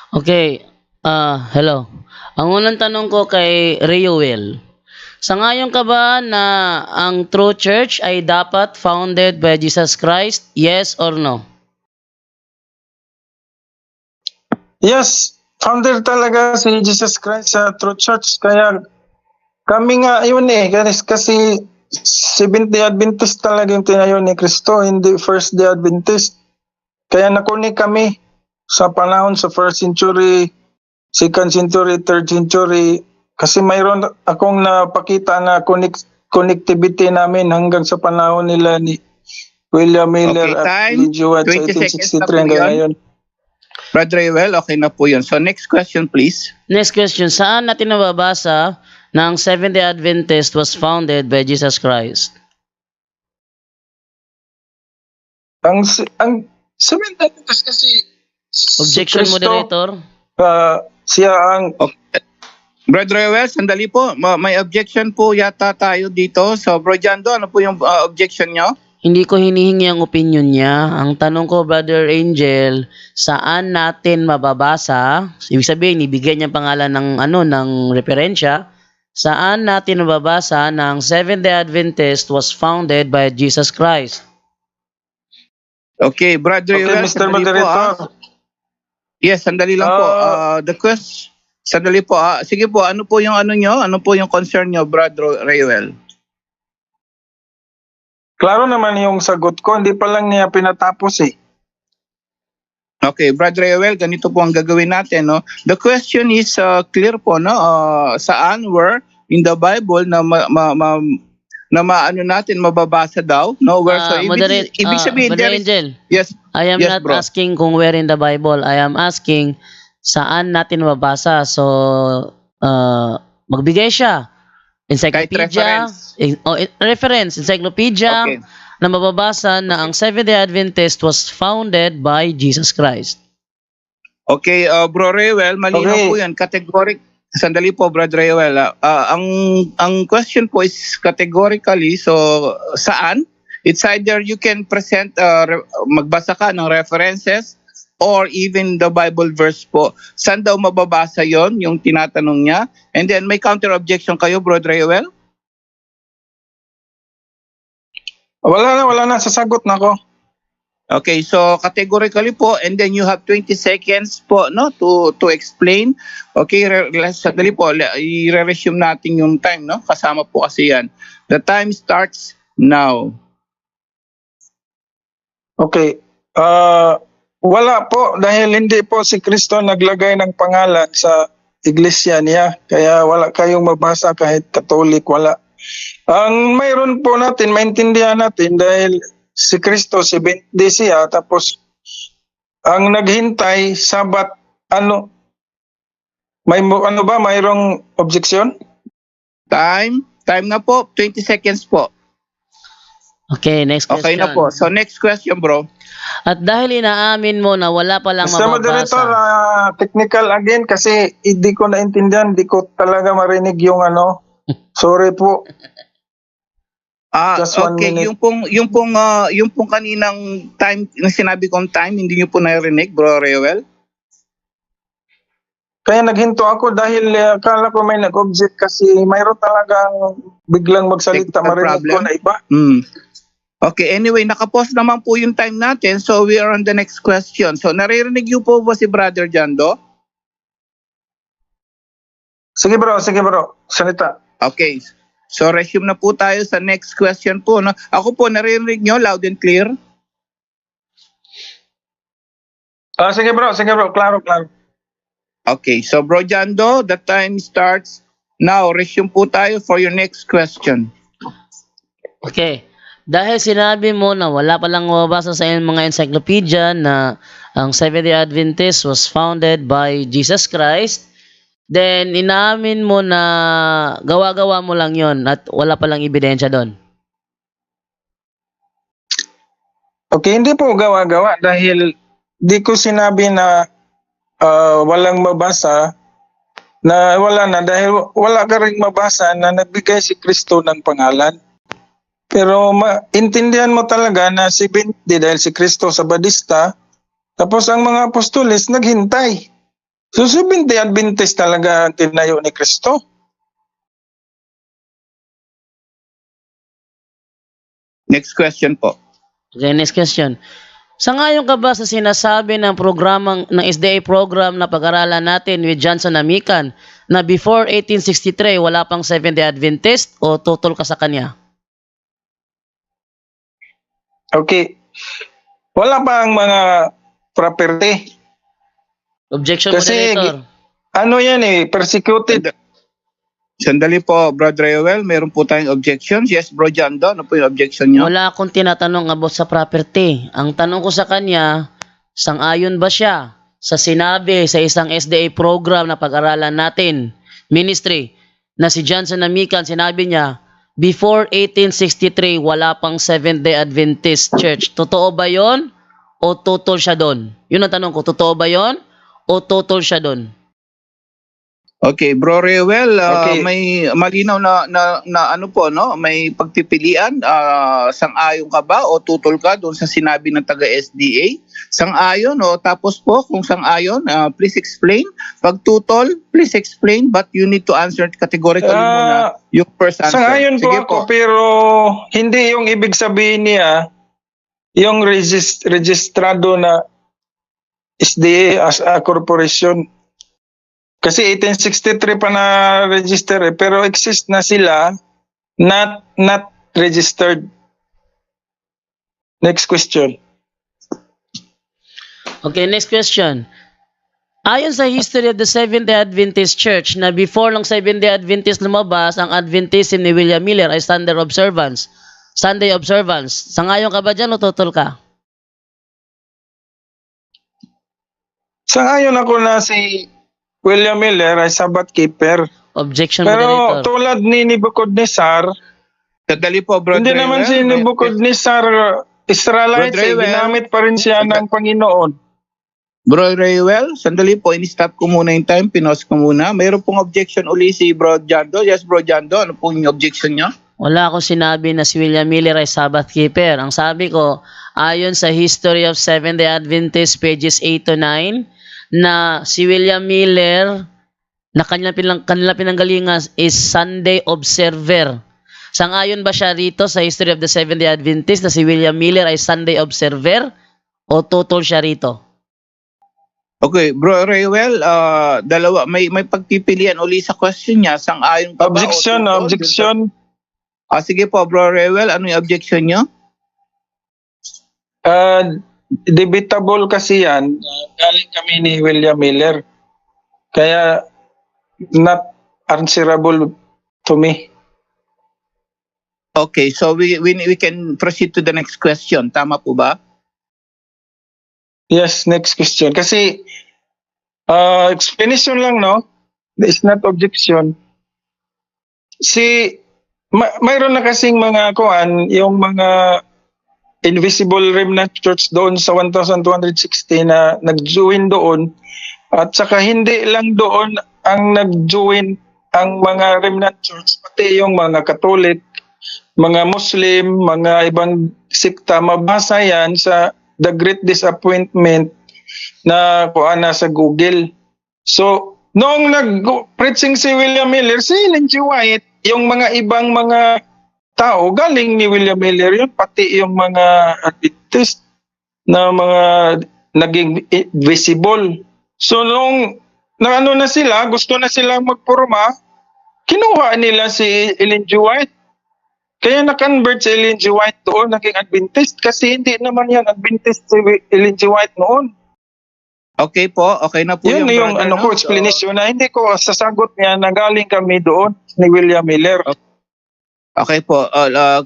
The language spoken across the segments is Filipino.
Okay, hello. Ang unang tanong ko kay Reuel. Sangayon ka ba na ang true church ay dapat founded by Jesus Christ? Yes or no? Yes, founder talaga si Jesus Christ sa True Church. Kaya kami nga yun kasi Seventh-day Adventist talaga yung tinayo ni Kristo, hindi First-day Adventist. Kaya nakuni kami sa panahon sa first century, second century, third century. Kasi mayroon akong napakita na connectivity namin hanggang sa panahon nila ni William Miller Okay, at time. Lee Juat sa 20 seconds na 1863 po hanggang yun. ngayon. Brother Reuel, okay na po yun. So next question please. Next question, saan natin nababasa na ang Seventh-day Adventist was founded by Jesus Christ? Ang Seventh-day Adventist kasi Objection, si Kristo, moderator. siya ang Okay. Brother Reuel, sandali po. May objection po yata tayo dito. So Bro Jando, ano po yung objection nyo? Hindi ko hinihingi ang opinion niya. Ang tanong ko, Brother Angel, saan natin mababasa? Ibig sabihin, ibigay niya pangalan ng referensya. Saan natin mababasa na ang Seventh-day Adventist was founded by Jesus Christ? Okay, Brother okay, Reuel, Mr. sandali po. Moderator. Yes, sandali lang po. The question, sandali po. Sige po, ano po yung ano nyo? Ano po yung concern nyo, Brother Reuel? Klaro naman yung sagot ko, hindi pa lang niya pinatapos eh. Okay, Brother Reuel, ganito po ang gagawin natin, no? The question is clear po, no? Saan, where in the Bible na maano natin mababasa daw, no? Where so ibig sabihin Brother there is, Angel, yes. I am Yes, not bro. asking kung where in the Bible. I am asking saan natin mababasa. So, magbigay siya. Encyclopedia, reference, encyclopedia, Okay. na mababasa na ang Seventh-day Adventist was founded by Jesus Christ. Okay, Bro Reuel, malinaw Okay. po 'yan. Categoric. Sandali po, Brother Reuel. Ang question po is categorically, so saan? It's either you can present, magbasa ka ng references or even the Bible verse po. Saan daw mababasa yon yung tinatanong niya? And then may counter objection kayo, Brother Reuel? Wala na, sasagot na ako. Okay, so categorically po, and then you have 20 seconds po, no, to explain. Okay, sandali po, i-resume natin yung time, no? Kasama po kasi yan. The time starts now. Okay. Wala po, dahil hindi po si Kristo naglagay ng pangalan sa iglesia niya. Kaya wala kayong mabasa kahit Katolik, wala. Ang mayroon po natin, maintindihan natin dahil si Kristo, si Bindi siya, tapos ang naghintay, Sabat, mayroong objection? Time na po, 20 seconds po. Okay, next question. Okay na po. So next question, bro. At dahil inaamin mo na wala palang Mr. Moderator, mababasa. technical again kasi hindi ko naintindihan, hindi ko talaga marinig yung Sorry po. Just 1 Okay, minute. yung pong kaninang time, na sinabi kong time, hindi niyo po narinig, Bro Reuel? Kaya naghinto ako dahil akala ko may nag-object kasi mayroon talagang biglang magsalita, Technical marinig ko problem? na iba. Okay, anyway, nakapause naman po yung time natin, so we are on the next question. So naririnig niyo po ba si Brother Jando? Sige bro, salita. Okay, so resume na po tayo sa next question po. No? Ako po, naririnig niyo loud and clear? Sige bro, klaro. Okay, so Bro Jando, the time starts now. Resume po tayo for your next question. Okay. Dahil sinabi mo na wala palang mababasa sa iyong mga encyclopedia na ang Seventh-day Adventist was founded by Jesus Christ, then inaamin mo na gawa-gawa mo lang yon at wala palang ebidensya doon. Okay, hindi po gawa-gawa dahil di ko sinabi na walang mabasa, na wala na dahil wala ka rin mabasa na nagbigay si Kristo ng pangalan. Pero intindihan mo talaga na si Bindi dahil si Kristo sa Badista, tapos ang mga apostoles naghintay. So, Seventh-day Adventist talaga ang tinayo ni Kristo? Next question po. Okay, next question. Sangayon ka ba sa sinasabi ng programang ng SDA program na pag-aralan natin with Johnson Amican na before 1863 wala pang Seventh-day Adventist o tutol ka sa kanya? Okay. Wala pa ang mga property. Objection, Kasi, moderator. ano yan persecuted. Sandali po, Brother Reuel, meron po tayong objections. Yes, Bro Jando, ano po yung objection nyo? Wala akong tinatanong about sa property. Ang tanong ko sa kanya, sang-ayon ba siya sa sinabi sa isang SDA program na pag-aralan natin, ministry, na si Johnson Amican, sinabi niya, before 1863, wala pang Seventh-day Adventist Church. Totoo ba yon o tutol siya doon? Yun ang tanong ko, totoo ba yon o tutol siya doon? Okay, Bro Reuel, Okay. may malinaw na ano po, no? May pagpipilian, sang-ayon ka ba o tutol ka doon sa sinabi ng taga-SDA? Sang-ayon o tapos po kung sang-ayon, please explain. Pag tutol, please explain, but you need to answer categorically muna yung first answer. Sang-ayon po Sige ako, pero hindi yung ibig sabihin niya, yung registrado na SDA as a corporation. Kasi 1863 pa na-register pero exist na sila, not registered. Next question. Okay, next question. Ayon sa history of the Seventh-day Adventist Church na before ng Seventh-day Adventist lumabas, ang Adventism ni William Miller ay Sunday observance. Sangayon ka ba dyan o tutol ka? Sang-ayon ako na si William Miller ay Sabbath keeper. Objection, Pero moderator. tulad ni Nebuchadnezzar, Sandali po, Brother hindi naman si Reuel. Nebuchadnezzar Israelite, Brother Reuel. ginamit pa rin siya ng Panginoon. Bro Reuel, sandali po, in-stop ko muna yung time, pinos ko muna. Mayroon pong objection uli si Bro Jando. Yes, Bro Jando, ano pong yung objection niya? Wala akong sinabi na si William Miller ay Sabbath keeper. Ang sabi ko, ayon sa History of Seventh-day Adventist, pages 8 to 9, na si William Miller, na kanilang pinanggalingan is Sunday observer. Sangayon ba siya rito sa History of the Seventh-day Adventist na si William Miller ay Sunday observer o tutol siya rito? Okay, Bro Reuel, dalawa, may pagpipilian uli sa question niya. Sang-ayon ka ba? Objection, o tutol? objection. Sige po, Bro Reuel, ano yung objection niyo? Debatable kasi yan. Galing kami ni William Miller. Kaya not answerable to me. Okay, so we can proceed to the next question. Tama po ba? Yes, next question. Kasi explanation lang, no? It's not objection. Mayroon na kasing mga yung mga Invisible Remnant Church doon sa 1260 na nag-join doon. At saka hindi lang doon ang nag-join ang mga Remnant Church, pati yung mga Catholic, mga Muslim, mga ibang sikta. Mabasa yan sa The Great Disappointment na kuana sa Google. So, noong nag-preaching si William Miller, si Ellen G. White, yung mga ibang mga tao, galing ni William Miller yun, pati yung mga Adventist na mga naging visible. So, nung na sila, gusto na sila magpurma, kinuha nila si Ellen G. White. Kaya na-convert si Ellen G. White doon, naging Adventist, kasi hindi naman yan Adventist si Ellen G. White noon. Okay po, okay na po Yun yung brother, ko explanation na hindi ko sasagot niya na galing kami doon ni William Miller. Okay po,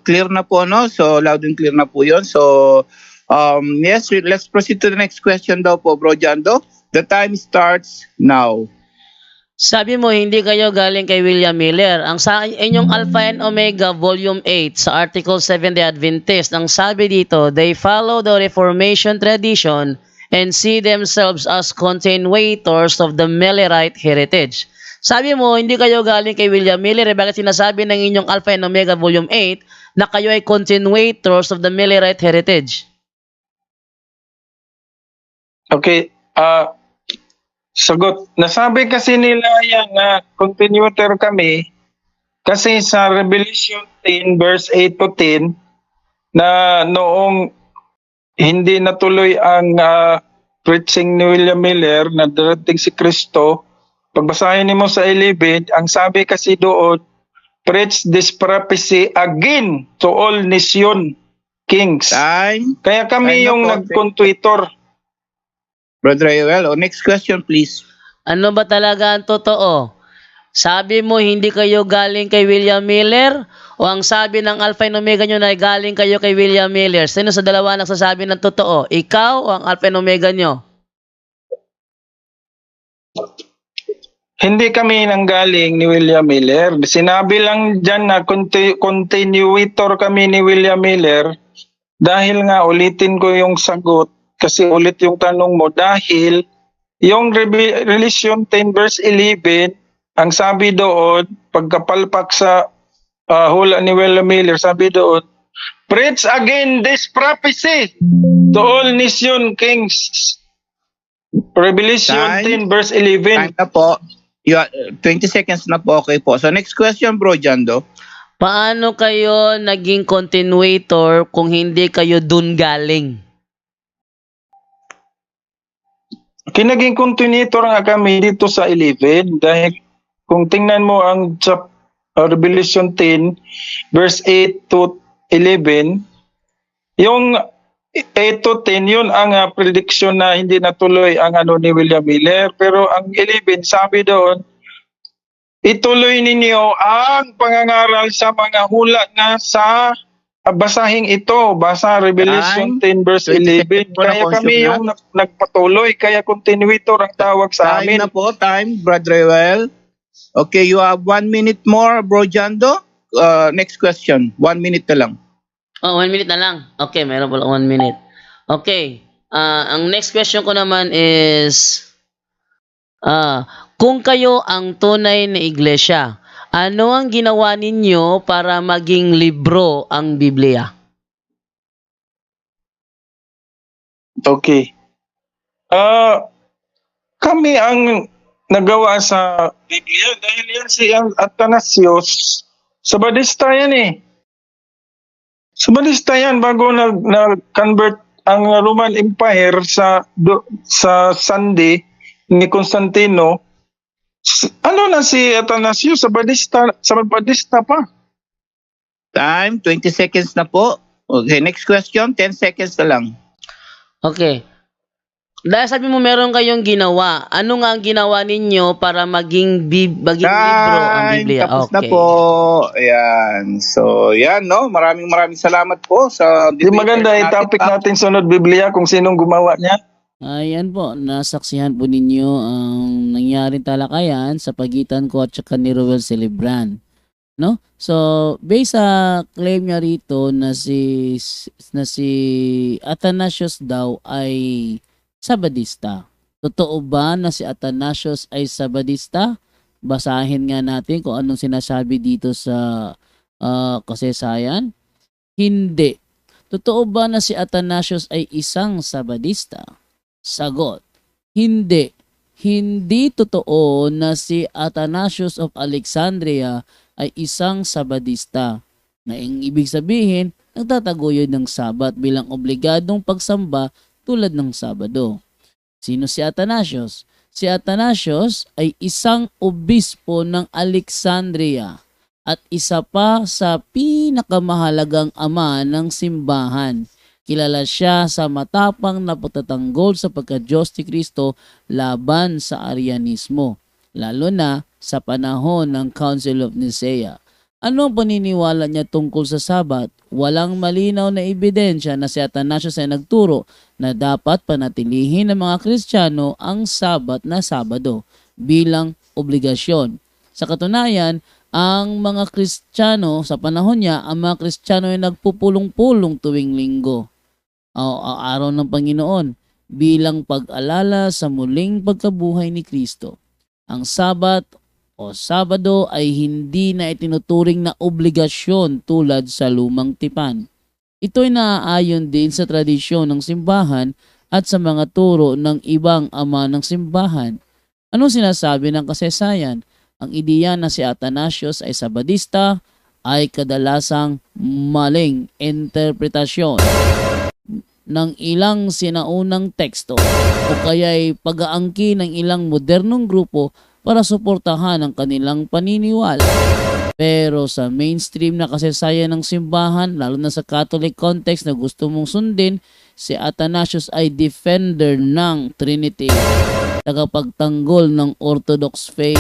clear na po, no? So, loud and clear na po yun. So, yes, let's proceed to the next question daw po, Bro Jando. The time starts now. Sabi mo, hindi kayo galing kay William Miller. Ang sa inyong Alpha and Omega, Volume 8, sa Article 7, The Adventist, ang sabi dito, they follow the Reformation tradition and see themselves as continuators of the Millerite heritage. Sabi mo, hindi kayo galing kay William Miller. Bakit sinasabi ng inyong Alpha and Omega Volume 8 na kayo ay continuators of the Millerite heritage? Okay. Sagot. Nasabi kasi nila yan na continuator kami kasi sa Revelation 10 verse 8 to 10 na noong hindi natuloy ang preaching ni William Miller na darating si Kristo, pagbasahin mo sa 11, ang sabi kasi doon, preach this prophecy again to all nation kings. Time. Kaya kami Time na yung po. nag-contuitor. Brother Joel, next question please. Ano ba talaga ang totoo? Sabi mo hindi kayo galing kay William Miller o ang sabi ng Alpha and Omega nyo na galing kayo kay William Miller? Sino sa dalawa nagsasabi ng totoo? Ikaw o ang Alpha and Omega nyo? Hindi kami nanggaling ni William Miller. Sinabi lang dyan na continuator kami ni William Miller dahil nga ulitin ko yung sagot kasi ulit yung tanong mo dahil yung Revelation 10 verse 11 ang sabi doon pagkapalpak sa hula ni William Miller sabi doon preach again this prophecy to all nation kings. Revelation Time. 10 verse 11. Time na po. 20 seconds na po, okay po. So next question, Bro Jando. Paano kayo naging continuator kung hindi kayo dun galing? Kinaging continuator nga kami dito sa 11 dahil kung tingnan mo ang sa Revelation 10 verse 8 to 11 yung 8 to 10 yun ang prediction na hindi natuloy ang ni William Miller pero ang 11 sabi doon ituloy ninyo ang pangangaral sa mga hula na sa basahing ito, basa Revelation 10 verse 11. Kaya kami yung nagpatuloy, kaya continuator ang tawag sa Time amin. na po, time, Brother Joel. Okay, you have 1 minute more, Bro Jando. Next question, 1 minute na lang. Oh, 1 minute na lang. Okay, meron pala 1 minute. Okay. Ang next question ko naman is kung kayo ang tunay na iglesia, ano ang ginawa ninyo para maging libro ang Biblia? Okay. Kami ang nagawa sa Biblia dahil yan si Athanasius. Sabadista yan eh. Sabadista yan bago nag-convert ang Roman Empire sa Sunday ni Constantino. Ano na si Athanasius? Sabadista pa. Time, 20 seconds na po. Okay, next question, 10 seconds na lang. Okay. Dahil sabi mo meron kayong ginawa, ano nga ang ginawa ninyo para maging libro ang Biblia? Tapos Okay. na po. Ayan. So, yan, no? Maraming salamat po sa Yung maganda yung topic natin sunod Biblia kung sinong gumawa niya. Ayan po, nasaksihan po ninyo ang nangyaring talakayan sa pagitan ko at saka ni Roel Celebran. No? So, based sa claim niya rito na si Athanasius daw ay Sabadista. Totoo ba na si Athanasius ay Sabadista? Basahin nga natin kung anong sinasabi dito sa kasaysayan. Hindi. Totoo ba na si Athanasius ay isang Sabadista? Sagot, hindi. Hindi totoo na si Athanasius of Alexandria ay isang Sabadista. Na ang ibig sabihin, nagtataguyod ng Sabat bilang obligadong pagsamba tulad ng Sabado. Sino si Athanasius? Si Athanasius ay isang obispo ng Alexandria at isa pa sa pinakamahalagang ama ng simbahan. Kilala siya sa matapang na pagtatanggol sa pagka-Diyos ni Kristo laban sa Arianismo, lalo na sa panahon ng Council of Nicaea. Ano ang paniniwala niya tungkol sa Sabat? Walang malinaw na ebidensya na si Athanasius ay nagturo na dapat panatilihin ng mga Kristiyano ang Sabat na Sabado bilang obligasyon. Sa katunayan, ang mga Kristiyano sa panahon niya, ang mga Kristiyano ay nagpupulong-pulong tuwing linggo o araw ng Panginoon bilang pag-alala sa muling pagkabuhay ni Kristo. Ang Sabat o Sabado ay hindi na itinuturing na obligasyon tulad sa lumang tipan. Ito'y naaayon din sa tradisyon ng simbahan at sa mga turo ng ibang ama ng simbahan. Anong sinasabi ng kasaysayan? Ang ideya na si Athanasius ay Sabadista ay kadalasang maling interpretasyon ng ilang sinaunang teksto o kaya'y pag-aangkin ng ilang modernong grupo para suportahan ang kanilang paniniwala. Pero sa mainstream na kasaysayan ng simbahan, lalo na sa Catholic context na gusto mong sundin, si Athanasius ay defender ng Trinity, tagapagtanggol ng Orthodox faith,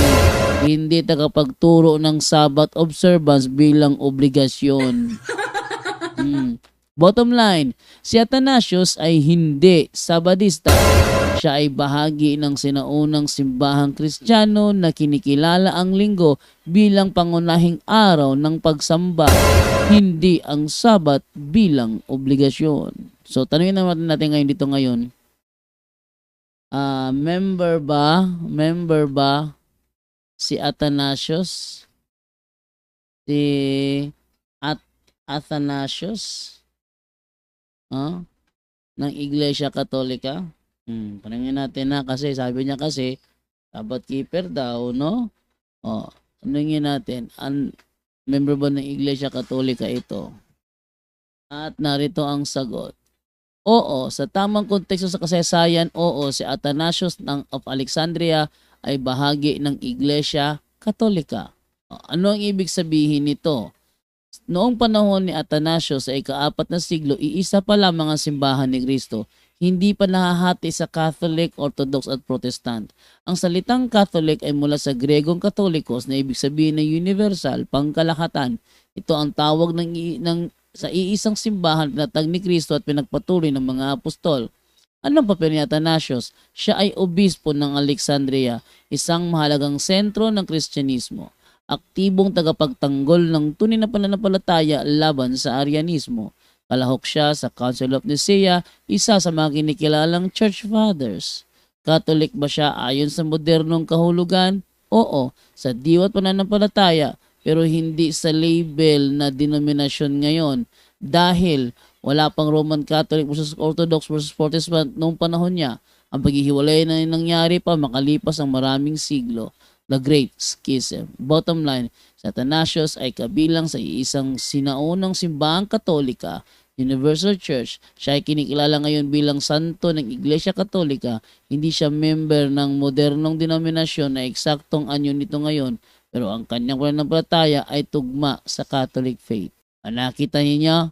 hindi tagapagturo ng Sabbath observance bilang obligasyon. Bottom line, si Athanasius ay hindi Sabadista. Siya ay bahagi ng sinaunang simbahang Kristiyano na kinikilala ang linggo bilang pangunahing araw ng pagsamba, hindi ang Sabat bilang obligasyon. So, tanungin natin ngayon dito ngayon. Member ba si Athanasius? Si Athanasius? Ng Iglesia Katolika? Paningin natin na kasi sabi niya kasi Sabbath keeper daw, no? Paningin natin, member ba ng Iglesia Katolika ito? At narito ang sagot. Oo, sa tamang konteksto sa kasaysayan, oo, si Athanasius of Alexandria ay bahagi ng Iglesia Katolika. Ano ang ibig sabihin nito? Noong panahon ni Athanasius sa ika-4 na siglo, iisa pa lamang ang simbahan ni Kristo. Hindi pa nahahati sa Catholic, Orthodox at Protestant. Ang salitang Catholic ay mula sa Gregong Katolikos na ibig sabihin ng universal, pangkalahatan. Ito ang tawag sa iisang simbahan na pinatag ni Kristo at pinagpatuloy ng mga apostol. Anong papel ni Athanasius? Siya ay obispo ng Alexandria, isang mahalagang sentro ng Kristyanismo. Aktibong tagapagtanggol ng tunay na pananampalataya laban sa Arianismo. Kalahok siya sa Council of Nicaea, isa sa mga kinikilalang Church Fathers. Catholic ba siya ayon sa modernong kahulugan? Oo, sa diwat pananampalataya, pero hindi sa label na denominasyon ngayon dahil wala pang Roman Catholic versus Orthodox versus Protestant noong panahon niya. Ang paghihiwalay na nangyari pa makalipas ang maraming siglo. The Great Schism. Bottom line, si Athanasius ay kabilang sa isang sinaunang simbahang Katolika, Universal Church. Siya ay kinikilala ngayon bilang santo ng Iglesia Katolika. Hindi siya member ng modernong denominasyon na eksaktong anyo nito ngayon, pero ang kanyang pananampalataya ay tugma sa Catholic faith. Nakita niyo?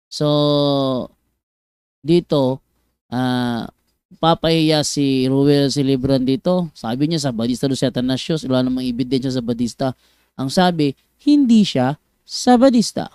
So, dito, papahiya si Ruel Celebran dito. Sabi niya Sabadista do si Athanasius. Wala namang ebidensya sa Sabadista. Ang sabi, hindi siya Sabadista.